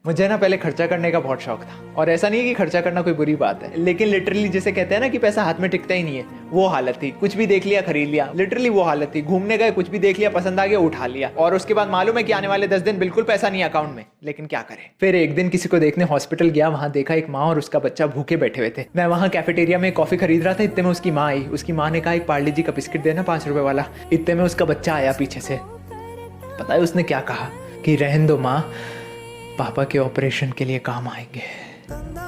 मुझे ना पहले खर्चा करने का बहुत शौक था, और ऐसा नहीं है कि खर्चा करना कोई बुरी बात है, लेकिन लिटरली जिसे कहते हैं ना कि पैसा हाथ में टिकता ही नहीं है, वो हालत थी। कुछ भी देख लिया खरीद लिया, लिटरली वो हालत थी। घूमने गए, कुछ भी देख लिया पसंद आ गया उठा लिया, और उसके बाद मालूम है कि आने वाले 10 दिन बिल्कुल पैसा नहीं अकाउंट में, लेकिन क्या करें। फिर एक दिन किसी को देखने हॉस्पिटल गया, वहां देखा एक माँ और उसका बच्चा भूखे बैठे हुए थे। मैं वहां कैफेटेरिया में कॉफी खरीद रहा था, इतने में उसकी माँ आई। उसकी माँ ने कहा एक पार्ले जी का बिस्किट देना 5 रुपए वाला। इतने में उसका बच्चा आया पीछे से। पता है उसने क्या कहा कि रहने दो माँ, पापा के ऑपरेशन के लिए काम आएंगे।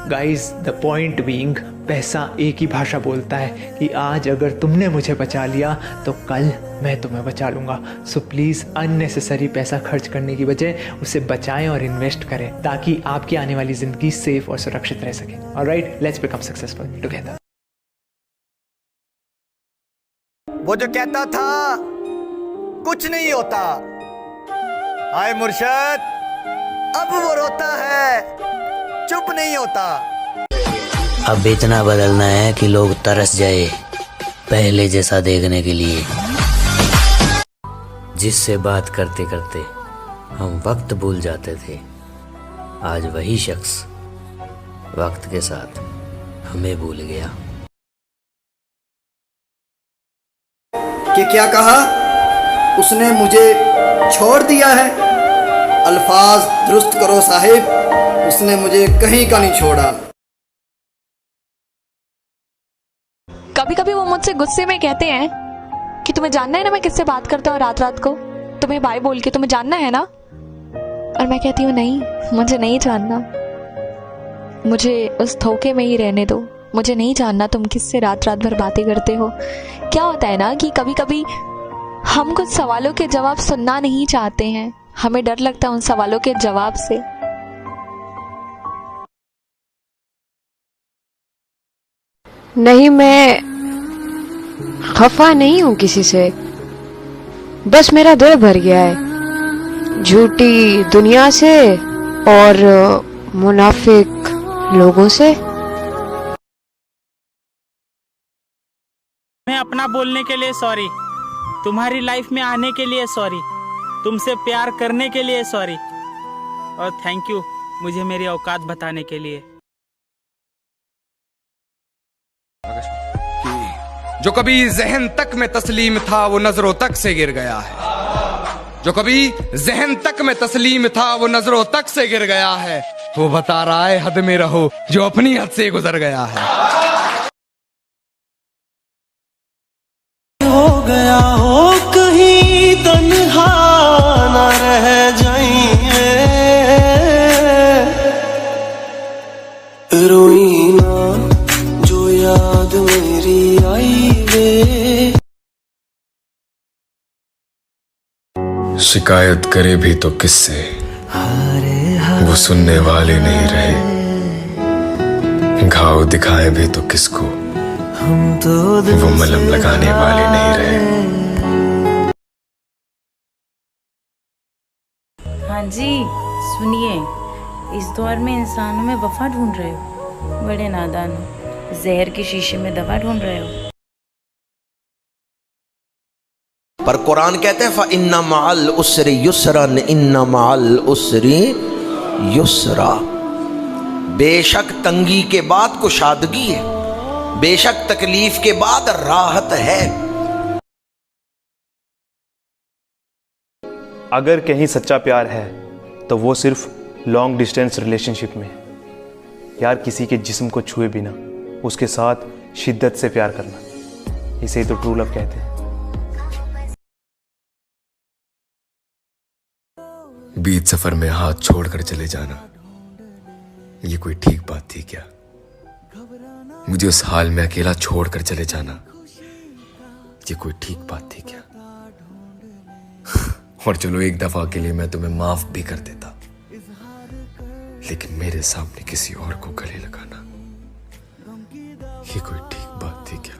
गाइज द पॉइंट बीइंग, पैसा एक ही भाषा बोलता है कि आज अगर तुमने मुझे बचा लिया तो कल मैं तुम्हें बचा लूंगा। सो प्लीज अननेसेसरी पैसा खर्च करने की बजाय उसे बचाएं और इन्वेस्ट करें, ताकि आपकी आने वाली जिंदगी सेफ और सुरक्षित रह सके। Alright, let's become successful together. वो जो कहता था कुछ नहीं होता, हाय मुर्शद, अब वो रोता है, चुप नहीं होता। अब इतना बदलना है कि लोग तरस जाए पहले जैसा देखने के लिए। जिससे बात करते करते हम वक्त भूल जाते थे, आज वही शख्स वक्त के साथ हमें भूल गया। कि क्या कहा उसने, मुझे छोड़ दिया है। अल्फाज दुरुस्त करो साहिब, उसने मुझे कहीं का नहीं छोड़ा। कभी कभी वो मुझसे गुस्से में कहते हैं कि तुम्हें जानना है ना मैं किससे बात करता हूँ रात रात को, तुम्हें बाय बोल के, तुम्हें जानना है ना। और मैं कहती हूँ नहीं, मुझे नहीं जानना, मुझे उस धोखे में ही रहने दो, मुझे नहीं जानना तुम किससे रात रात भर बातें करते हो। क्या होता है ना कि कभी कभी हम कुछ सवालों के जवाब सुनना नहीं चाहते हैं, हमें डर लगता है उन सवालों के जवाब से। नहीं, मैं खफा नहीं हूं किसी से, बस मेरा दिल भर गया है झूठी दुनिया से और मुनाफिक लोगों से। मैं अपना बोलने के लिए सॉरी, तुम्हारी लाइफ में आने के लिए सॉरी, तुमसे प्यार करने के लिए सॉरी, और थैंक यू मुझे मेरी औकात बताने के लिए। जो कभी जहन तक में तस्लीम था वो नजरों तक से गिर गया है। जो कभी जहन तक में तस्लीम था वो नजरों तक से गिर गया है। वो बता रहा है हद में रहो जो अपनी हद से गुजर गया है। हो गया हो कहीं तन्हा न रह जाइए, रोई ना जो याद मेरी आई वे। शिकायत करे भी तो किससे, वो सुनने वाले नहीं रहे। घाव दिखाए भी तो किसको, हम तो वो मलहम लगाने वाले नहीं रहे। हाँ जी सुनिए, इस दौर में इंसानों में वफा ढूंढ रहे हो, बड़े नादान हो। जहर के शीशे में दवा ढूंढ रहे हो। पर कुरान कहते हैं इन्ना माल उसरी युसरन, इन्ना माल उसरी युसरा। बेशक तंगी के बाद कुशादगी है, बेशक तकलीफ के बाद राहत है। अगर कहीं सच्चा प्यार है तो वो सिर्फ लॉन्ग डिस्टेंस रिलेशनशिप में। यार किसी के जिस्म को छुए बिना उसके साथ शिद्दत से प्यार करना, इसे ही तो ट्रू लव कहते हैं। बीच सफर में हाथ छोड़कर चले जाना, ये कोई ठीक बात थी क्या? मुझे उस हाल में अकेला छोड़कर चले जाना, ये कोई ठीक बात थी क्या? और चलो एक दफा के लिए मैं तुम्हें माफ भी कर देता, लेकिन मेरे सामने किसी और को गले लगाना, ये कोई ठीक बात थी क्या?